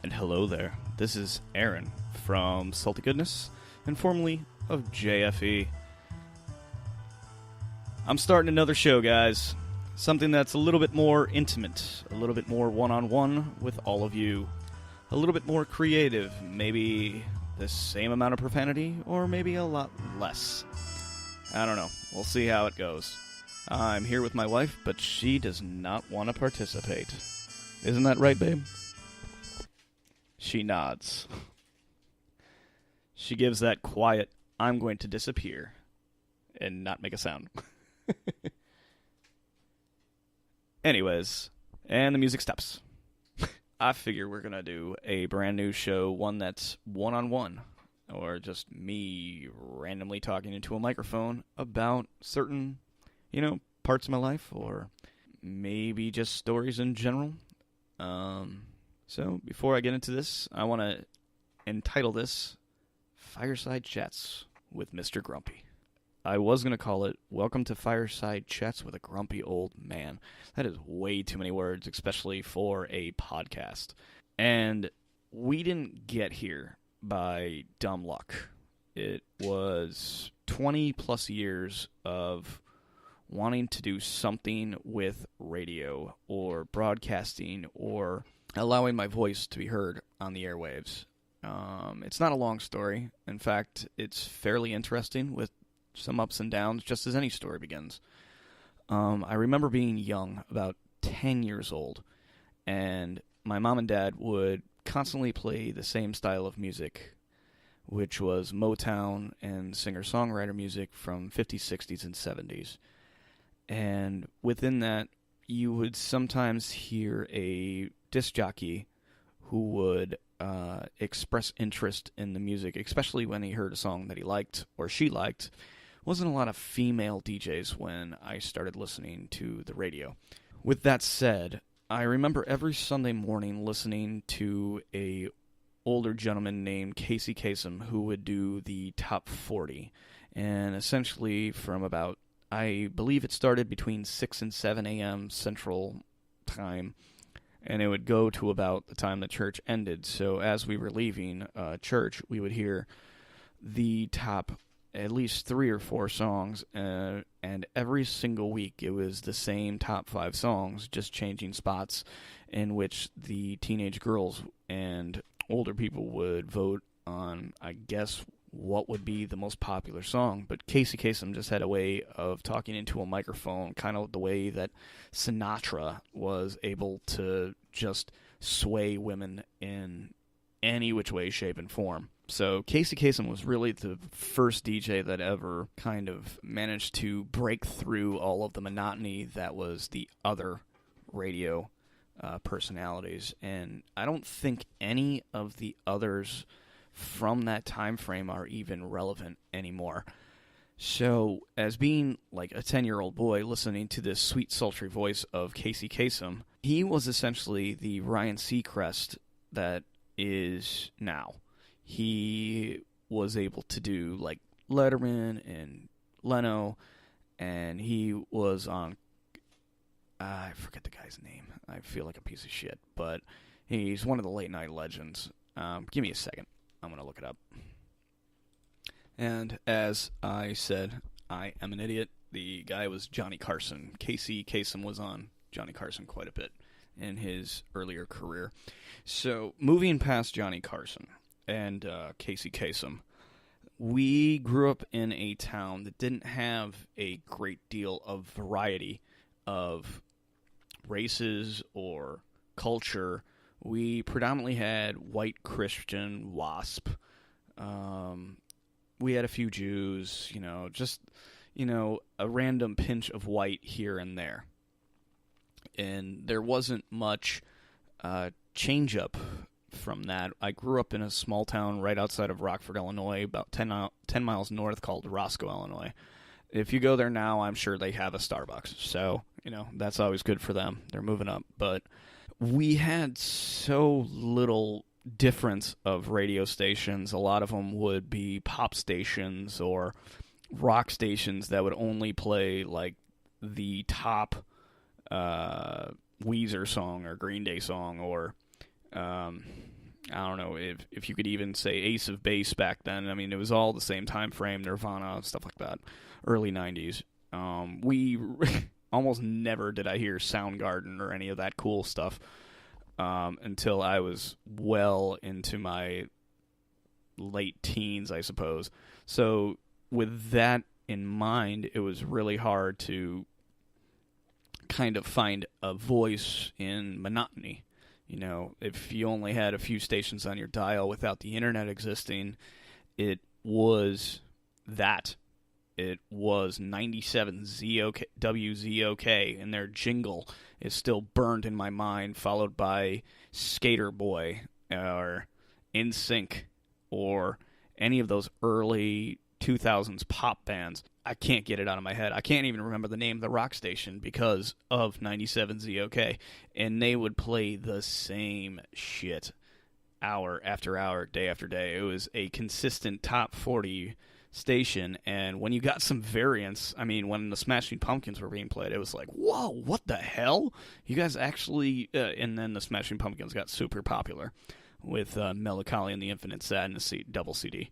And hello there. This is Aaron from Salty Goodness, and formerly of JFE. I'm starting another show, guys. Something that's a little bit more intimate, a little bit more one-on-one with all of you. A little bit more creative, maybe the same amount of profanity, or maybe a lot less. I don't know. We'll see how it goes. I'm here with my wife, but she does not want to participate. Isn't that right, babe? She nods. She gives that quiet, I'm going to disappear, and not make a sound. Anyways, and the music stops. I figure we're going to do a brand new show, one that's one-on-one, or just me randomly talking into a microphone about certain, parts of my life, or maybe just stories in general. So, before I get into this, I want to entitle this Fireside Chats with Mr. Grumpy. I was going to call it Welcome to Fireside Chats with a Grumpy Old Man. That is way too many words, especially for a podcast. And we didn't get here by dumb luck. It was 20 plus years of wanting to do something with radio or broadcasting or allowing my voice to be heard on the airwaves. It's not a long story. In fact, it's fairly interesting with some ups and downs, just as any story begins. I remember being young, about 10 years old, and my mom and dad would constantly play the same style of music, which was Motown and singer-songwriter music from 50s, 60s, and 70s. And within that, you would sometimes hear a disc jockey who would express interest in the music, especially when he heard a song that he liked or she liked. Wasn't a lot of female DJs when I started listening to the radio. With that said, I remember every Sunday morning listening to a older gentleman named Casey Kasem who would do the top 40. And essentially from about, I believe it started between 6 and 7 a.m. Central Time, and it would go to about the time the church ended. So as we were leaving church, we would hear the top at least 3 or 4 songs, and every single week it was the same top 5 songs, just changing spots in which the teenage girls and older people would vote on, I guess, what would be the most popular song. But Casey Kasem just had a way of talking into a microphone, kind of the way that Sinatra was able to just sway women in any which way, shape, and form. So Casey Kasem was really the first DJ that ever kind of managed to break through all of the monotony that was the other radio personalities. And I don't think any of the others from that time frame are even relevant anymore. So, as being like a 10-year-old boy listening to this sweet, sultry voice of Casey Kasem, he was essentially the Ryan Seacrest that is now. He was able to do like Letterman and Leno, and he was on, I forget the guy's name. I feel like a piece of shit, but he's one of the late night legends. Give me a second. I'm going to look it up. And as I said, I am an idiot. The guy was Johnny Carson. Casey Kasem was on Johnny Carson quite a bit in his earlier career. So, moving past Johnny Carson and Casey Kasem, we grew up in a town that didn't have a great deal of variety of races or culture. We predominantly had white Christian WASP. We had a few Jews, a random pinch of white here and there. And there wasn't much change-up from that. I grew up in a small town right outside of Rockford, Illinois, about 10 miles north, called Roscoe, Illinois. If you go there now, I'm sure they have a Starbucks. So, that's always good for them. They're moving up. But we had so little difference of radio stations. A lot of them would be pop stations or rock stations that would only play like the top Weezer song or Green Day song or I don't know if you could even say Ace of Base back then. I mean, it was all the same time frame, Nirvana, stuff like that, early 90s. We almost never did I hear Soundgarden or any of that cool stuff until I was well into my late teens, I suppose. So with that in mind, it was really hard to kind of find a voice in monotony. You know, if you only had a few stations on your dial without the internet existing, it was that. It was 97 WZOK, and their jingle is still burned in my mind, followed by Skater Boy or NSYNC or any of those early 2000s pop bands. I can't get it out of my head. I can't even remember the name of the rock station because of 97 ZOK. And they would play the same shit hour after hour, day after day. It was a consistent top 40 station. And when you got some variants, I mean, when the Smashing Pumpkins were being played, it was like, whoa, what the hell? You guys actually... and then the Smashing Pumpkins got super popular with Melancholy and the Infinite Sadness double CD.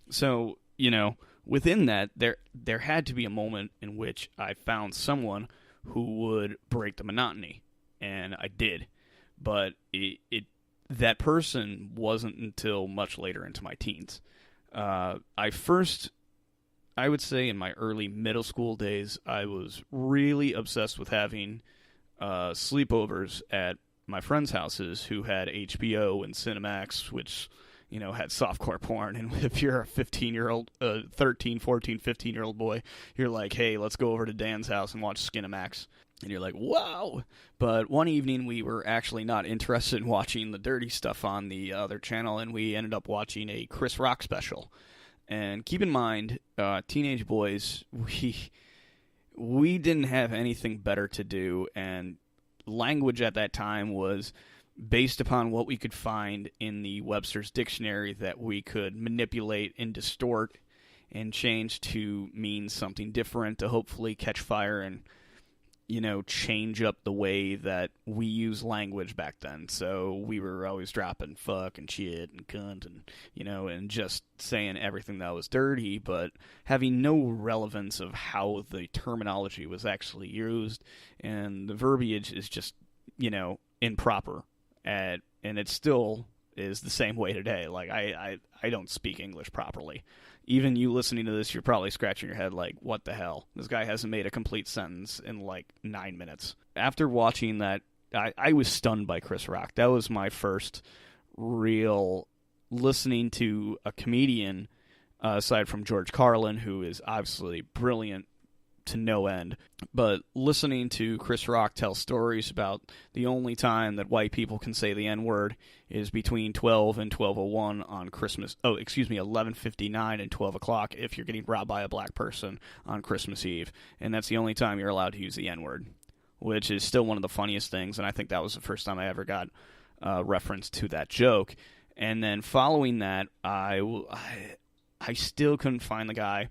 So, you know, within that, there had to be a moment in which I found someone who would break the monotony, and I did. But that person wasn't until much later into my teens. I would say in my early middle school days, I was really obsessed with having sleepovers at my friends' houses who had HBO and Cinemax, which... you know, had softcore porn, and if you're a 15-year-old, 13, 14, 15-year-old boy, you're like, hey, let's go over to Dan's house and watch Skinamax. And you're like, wow! But one evening, we were actually not interested in watching the dirty stuff on the other channel, and we ended up watching a Chris Rock special. And keep in mind, teenage boys, we didn't have anything better to do, and language at that time was... based upon what we could find in the Webster's Dictionary that we could manipulate and distort and change to mean something different to hopefully catch fire and, you know, change up the way that we use language back then. So we were always dropping fuck and shit and cunt and, you know, and just saying everything that was dirty, but having no relevance of how the terminology was actually used, and the verbiage is just, you know, improper. And it still is the same way today. Like, I don't speak English properly. Even you listening to this, you're probably scratching your head like, what the hell? This guy hasn't made a complete sentence in like 9 minutes. After watching that, I was stunned by Chris Rock. That was my first real listening to a comedian, aside from George Carlin, who is obviously brilliant to no end, but listening to Chris Rock tell stories about the only time that white people can say the N-word is between 12 and 12:01 on Christmas, 11:59 and 12 o'clock if you're getting robbed by a black person on Christmas Eve, and that's the only time you're allowed to use the N-word, which is still one of the funniest things, and I think that was the first time I ever got reference to that joke. And then following that, I still couldn't find the guy.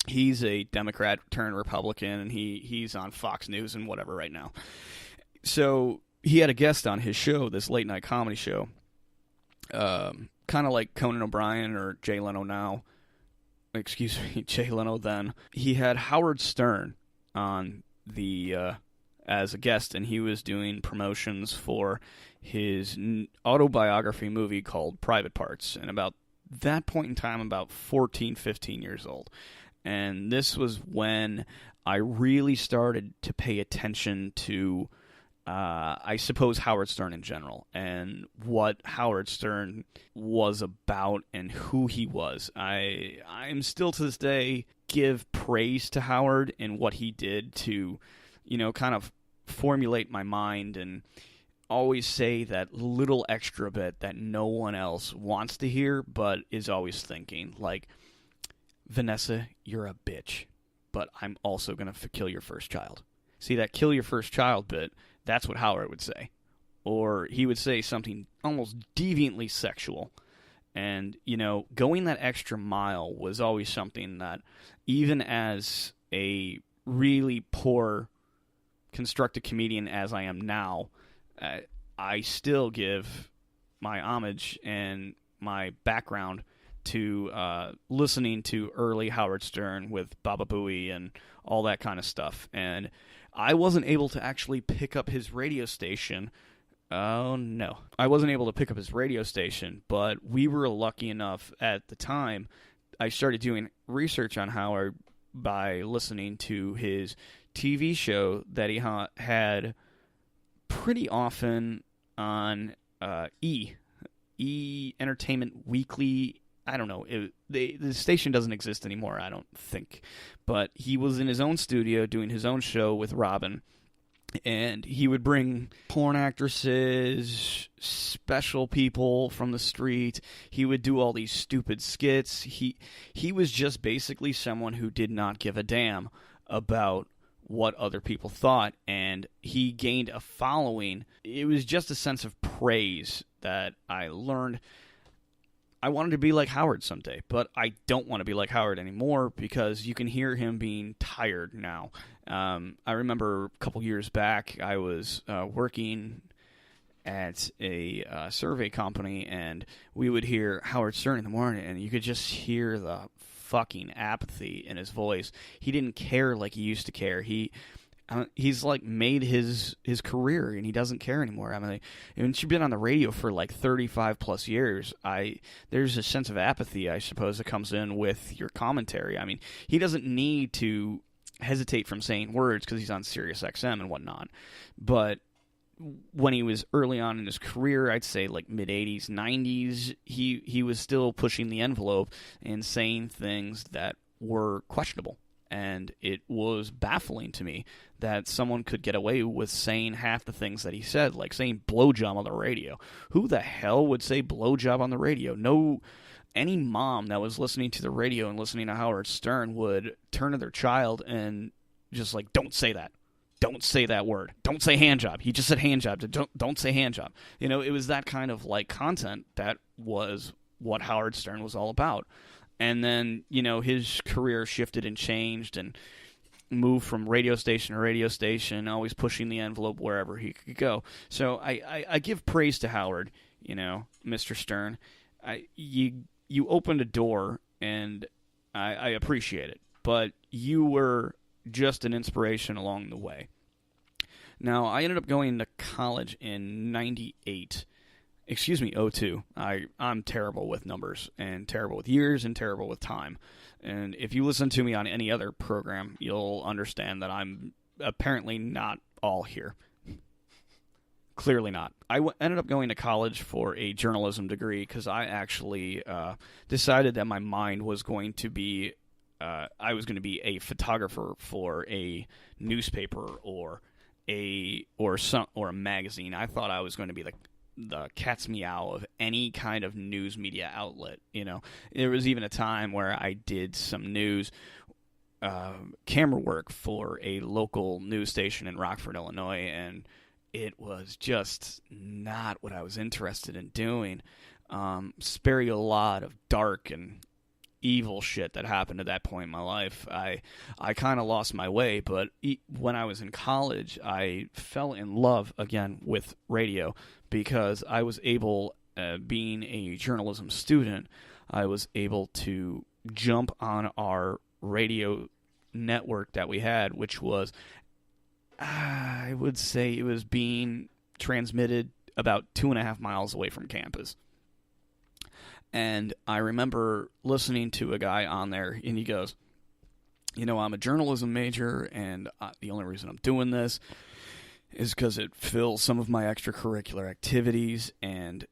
He's a Democrat turned Republican, and he's on Fox News and whatever right now. So he had a guest on his show, this late night comedy show, kind of like Conan O'Brien or Jay Leno now. Excuse me, Jay Leno then. He had Howard Stern on the as a guest, and he was doing promotions for his autobiography movie called Private Parts. And about that point in time, I'm about 14, 15 years old. And this was when I really started to pay attention to, I suppose, Howard Stern in general, and what Howard Stern was about and who he was. I'm still to this day give praise to Howard and what he did to, you know, kind of formulate my mind and always say that little extra bit that no one else wants to hear but is always thinking, like, Vanessa, you're a bitch, but I'm also going to kill your first child. See, that kill your first child bit, that's what Howard would say. Or he would say something almost deviantly sexual. And, you know, going that extra mile was always something that, even as a really poor constructed comedian as I am now, I still give my homage and my background to listening to early Howard Stern with Baba Booey and all that kind of stuff. And I wasn't able to actually pick up his radio station. Oh, no. I wasn't able to pick up his radio station, but we were lucky enough at the time. I started doing research on Howard by listening to his TV show that he had pretty often on E Entertainment Weekly. I don't know. The station doesn't exist anymore, I don't think. But he was in his own studio doing his own show with Robin. And he would bring porn actresses, special people from the street. He would do all these stupid skits. He was just basically someone who did not give a damn about what other people thought. And he gained a following. It was just a sense of praise that I learned. I wanted to be like Howard someday, but I don't want to be like Howard anymore because you can hear him being tired now. I remember a couple years back, I was working at a survey company, and we would hear Howard Stern in the morning, and you could just hear the fucking apathy in his voice. He didn't care like he used to care. He's like made his career, and he doesn't care anymore. I mean, once you've been on the radio for like 35 plus years, there's a sense of apathy, I suppose, that comes in with your commentary. I mean, he doesn't need to hesitate from saying words because he's on Sirius XM and whatnot. But when he was early on in his career, I'd say like mid 80s, 90s, he was still pushing the envelope and saying things that were questionable. And it was baffling to me that someone could get away with saying half the things that he said, like saying blowjob on the radio. Who the hell would say blowjob on the radio? No, any mom that was listening to the radio and listening to Howard Stern would turn to their child and just like, don't say that. Don't say that word. Don't say handjob. He just said handjob. Don't say handjob. You know, it was that kind of like content that was what Howard Stern was all about. And then, you know, his career shifted and changed and moved from radio station to radio station, always pushing the envelope wherever he could go. So I give praise to Howard, you know, Mr. Stern. You opened a door, and I appreciate it. But you were just an inspiration along the way. Now, I ended up going to college in 98. Excuse me, 02. I'm terrible with numbers, and terrible with years, and terrible with time. And if you listen to me on any other program, you'll understand that I'm apparently not all here. Clearly not. I ended up going to college for a journalism degree because I actually decided that my mind was going to be, I was going to be a photographer for a newspaper or a magazine. I thought I was going to be the cat's meow of any kind of news media outlet. You know, there was even a time where I did some news camera work for a local news station in Rockford, Illinois, and it was just not what I was interested in doing. Spare you a lot of dark and evil shit that happened at that point in my life. I kind of lost my way, but when I was in college, I fell in love again with radio because I was able, being a journalism student, I was able to jump on our radio network that we had, which was, I would say it was being transmitted about 2.5 miles away from campus. And I remember listening to a guy on there, and he goes, you know, I'm a journalism major, and the only reason I'm doing this is because it fills some of my extracurricular activities, and